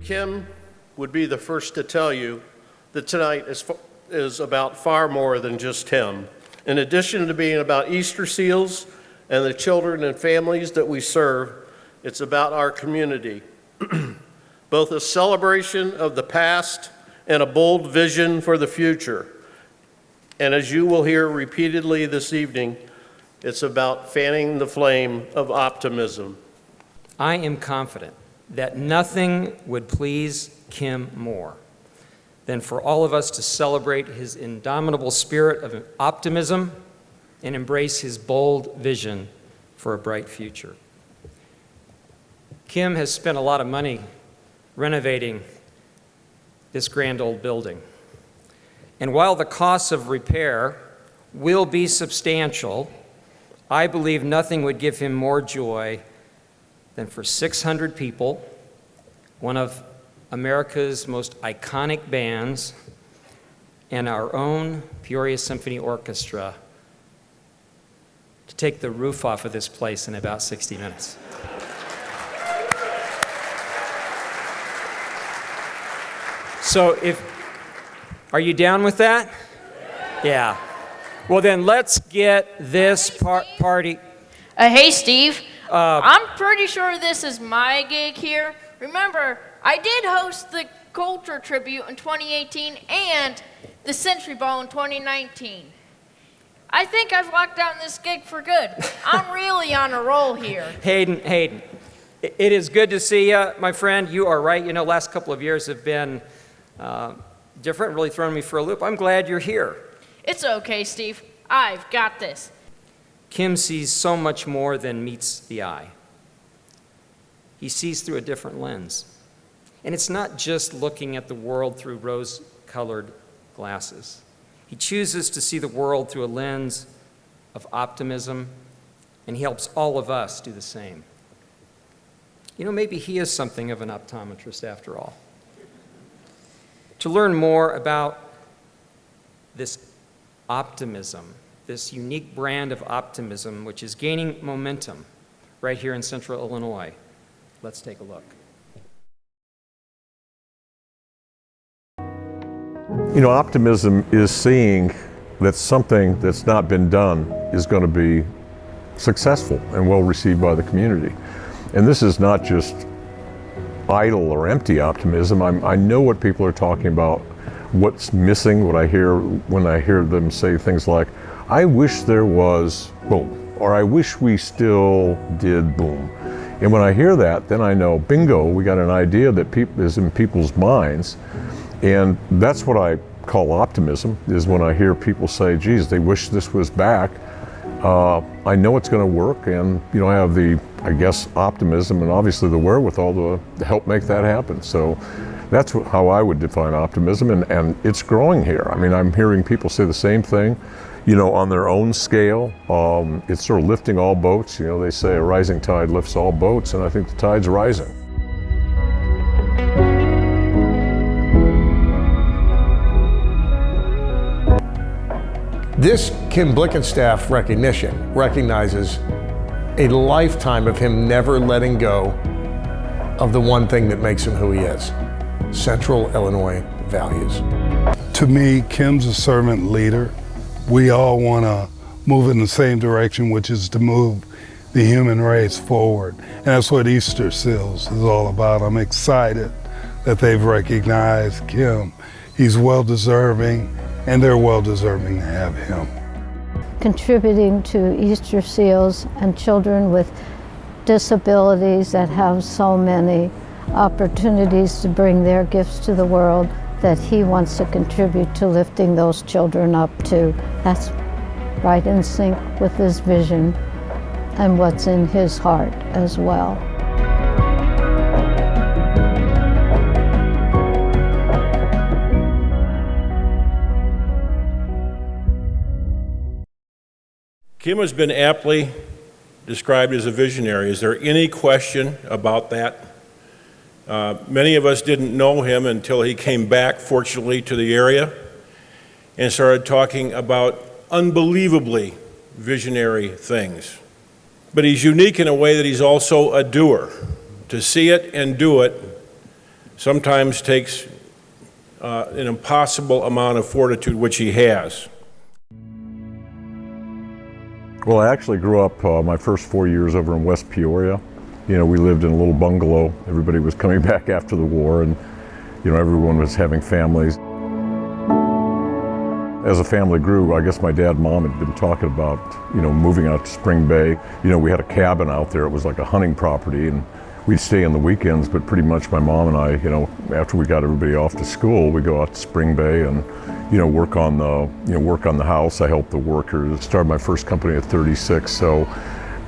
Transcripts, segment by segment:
Kim would be the first to tell you that tonight is about far more than just him. In addition to being about Easterseals and the children and families that we serve, it's about our community. Both a celebration of the past and a bold vision for the future. And as you will hear repeatedly this evening, it's about fanning the flame of optimism. I am confident that nothing would please Kim more than for all of us to celebrate his indomitable spirit of optimism and embrace his bold vision for a bright future. Kim has spent a lot of money renovating this grand old building. And while the costs of repair will be substantial, I believe nothing would give him more joy than for 600 people, one of America's most iconic bands, and our own Peoria Symphony Orchestra to take the roof off of this place in about 60 minutes. So are you down with that? Yeah. Well then let's get this party. Hey Steve, I'm pretty sure this is my gig here. Remember, I did host the Culture Tribute in 2018 and the Century Ball in 2019. I think I've locked down this gig for good. I'm really on a roll here. Hayden, it is good to see you, my friend. You are right. You know, last couple of years have been different, really thrown me for a loop. I'm glad you're here. It's okay, Steve. I've got this. Kim sees so much more than meets the eye. He sees through a different lens. And it's not just looking at the world through rose-colored glasses. He chooses to see the world through a lens of optimism, and he helps all of us do the same. You know, maybe he is something of an optometrist after all. To learn more about this optimism, this unique brand of optimism, which is gaining momentum right here in Central Illinois, let's take a look. You know, optimism is seeing that something that's not been done is going to be successful and well received by the community. And this is not just idle or empty optimism. I know what people are talking about, what's missing, what I hear when I hear them say things like, I wish there was boom, or I wish we still did boom. And when I hear that, then I know, bingo, we got an idea that is in people's minds. And that's what I call optimism, is when I hear people say, geez, they wish this was back. I know it's going to work, and I have the, I guess, optimism and obviously the wherewithal to help make that happen. So that's how I would define optimism, and it's growing here. I mean, I'm hearing people say the same thing, on their own scale. It's sort of lifting all boats. They say a rising tide lifts all boats, and I think the tide's rising. This Kim Blickenstaff recognition recognizes a lifetime of him never letting go of the one thing that makes him who he is: Central Illinois values. To me, Kim's a servant leader. We all want to move in the same direction, which is to move the human race forward. And that's what Easterseals is all about. I'm excited that they've recognized Kim. He's well-deserving, and they're well-deserving to have him. Contributing to Easterseals and children with disabilities that have so many opportunities to bring their gifts to the world, that he wants to contribute to lifting those children up too. That's right in sync with his vision and what's in his heart as well. Kim has been aptly described as a visionary. Is there any question about that? Many of us didn't know him until he came back, fortunately, to the area and started talking about unbelievably visionary things. But he's unique in a way that he's also a doer. To see it and do it sometimes takes an impossible amount of fortitude, which he has. Well, I actually grew up my first 4 years over in West Peoria. You know, we lived in a little bungalow. Everybody was coming back after the war, and you know, everyone was having families. As the family grew, I guess my dad and mom had been talking about, you know, moving out to Spring Bay. You know, we had a cabin out there. It was like a hunting property, and we'd stay on the weekends, but pretty much my mom and I, you know, after we got everybody off to school, we'd go out to Spring Bay and, you know, work on the house. I helped the workers. Started my first company at 36. So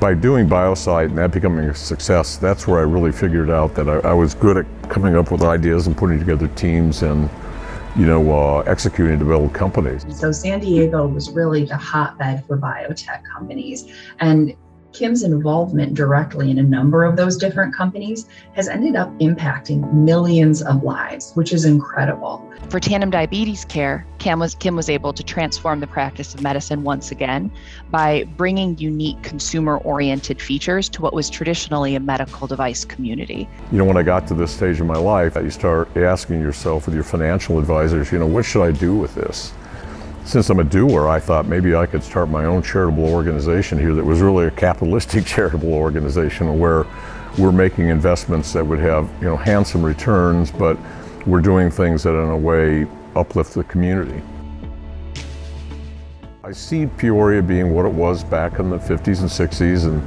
by doing BioSite and that becoming a success, that's where I really figured out that I was good at coming up with ideas and putting together teams and, you know, executing to build companies. So San Diego was really the hotbed for biotech companies. And Kim's involvement directly in a number of those different companies has ended up impacting millions of lives, which is incredible. For tandem diabetes care, Kim was able to transform the practice of medicine once again by bringing unique consumer-oriented features to what was traditionally a medical device community. You know, when I got to this stage in my life, you start asking yourself with your financial advisors, you know, what should I do with this? Since I'm a doer, I thought maybe I could start my own charitable organization here that was really a capitalistic charitable organization where we're making investments that would have, you know, handsome returns, but we're doing things that in a way uplift the community. I see Peoria being what it was back in the 50s and 60s, and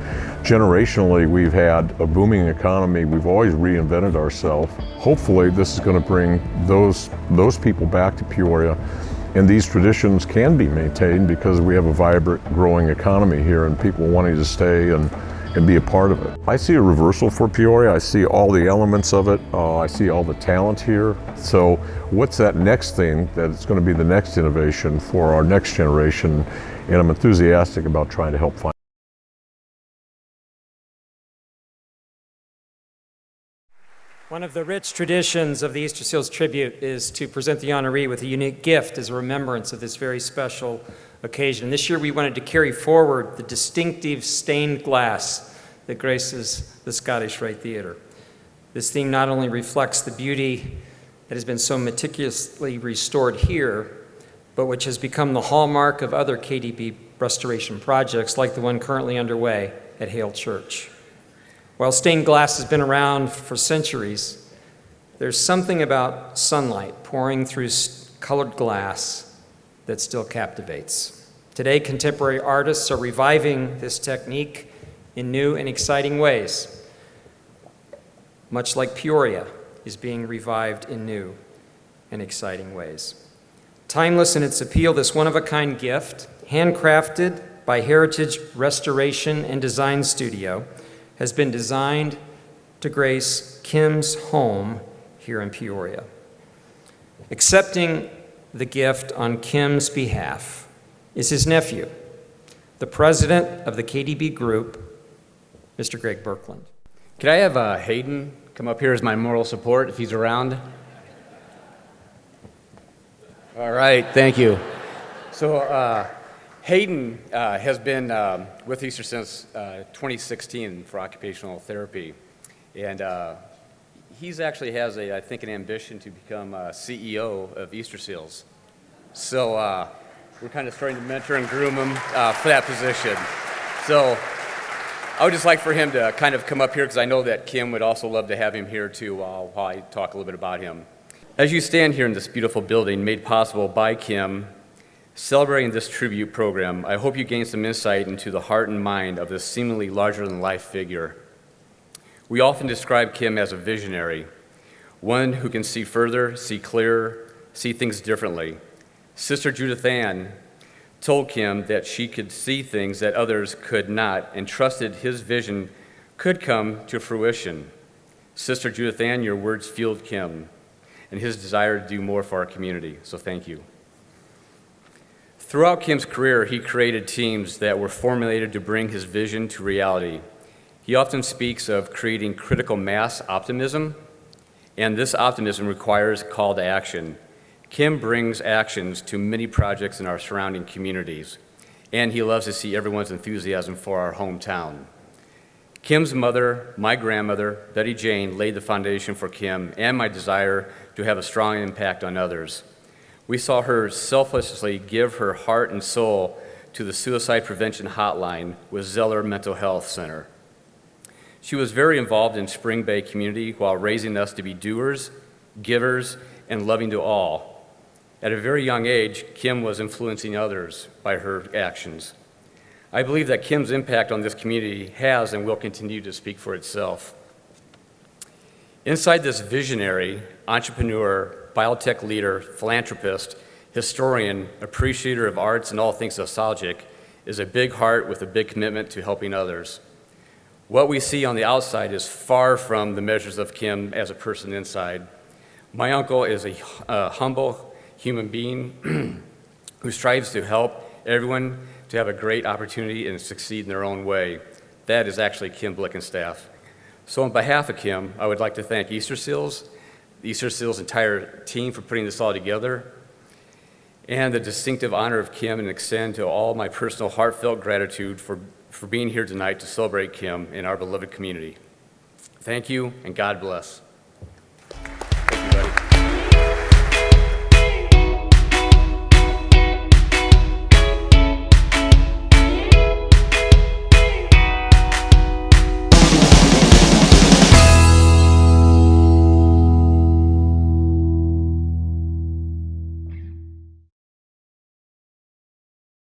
generationally we've had a booming economy. We've always reinvented ourselves. Hopefully this is going to bring those people back to Peoria. And these traditions can be maintained because we have a vibrant, growing economy here and people wanting to stay and be a part of it. I see a reversal for Peoria. I see all the elements of it. I see all the talent here. So what's that next thing that's going to be the next innovation for our next generation? And I'm enthusiastic about trying to help find. One of the rich traditions of the Easterseals tribute is to present the honoree with a unique gift as a remembrance of this very special occasion. This year we wanted to carry forward the distinctive stained glass that graces the Scottish Rite Theatre. This theme not only reflects the beauty that has been so meticulously restored here, but which has become the hallmark of other KDB restoration projects like the one currently underway at Hale Church. While stained glass has been around for centuries, there's something about sunlight pouring through colored glass that still captivates. Today, contemporary artists are reviving this technique in new and exciting ways, much like Peoria is being revived in new and exciting ways. Timeless in its appeal, this one-of-a-kind gift, handcrafted by Heritage Restoration and Design Studio, has been designed to grace Kim's home here in Peoria. Accepting the gift on Kim's behalf is his nephew, the president of the KDB Group, Mr. Greg Birkland. Could I have Hayden come up here as my moral support if he's around? All right, thank you. So Hayden has been with Easter since 2016 for occupational therapy, and he's actually has I think an ambition to become CEO of Easterseals. So we're kind of starting to mentor and groom him for that position. So I would just like for him to kind of come up here because I know that Kim would also love to have him here too while I talk a little bit about him. As you stand here in this beautiful building made possible by Kim, celebrating this tribute program, I hope you gain some insight into the heart and mind of this seemingly larger-than-life figure. We often describe Kim as a visionary, one who can see further, see clearer, see things differently. Sister Judith Ann told Kim that she could see things that others could not and trusted his vision could come to fruition. Sister Judith Ann, your words fueled Kim and his desire to do more for our community, so thank you. Throughout Kim's career, he created teams that were formulated to bring his vision to reality. He often speaks of creating critical mass optimism, and this optimism requires call to action. Kim brings actions to many projects in our surrounding communities, and he loves to see everyone's enthusiasm for our hometown. Kim's mother, my grandmother, Betty Jane, laid the foundation for Kim and my desire to have a strong impact on others. We saw her selflessly give her heart and soul to the suicide prevention hotline with Zeller Mental Health Center. She was very involved in Spring Bay community while raising us to be doers, givers, and loving to all. At a very young age, Kim was influencing others by her actions. I believe that Kim's impact on this community has and will continue to speak for itself. Inside this visionary, entrepreneur, biotech leader, philanthropist, historian, appreciator of arts and all things nostalgic is a big heart with a big commitment to helping others. What we see on the outside is far from the measures of Kim as a person inside. My uncle is a humble human being who strives to help everyone to have a great opportunity and succeed in their own way. That is actually Kim Blickenstaff. So on behalf of Kim, I would like to thank Easterseals, the Easterseals entire team for putting this all together, and the distinctive honor of Kim, and extend to all my personal heartfelt gratitude for being here tonight to celebrate Kim in our beloved community. Thank you, and God bless.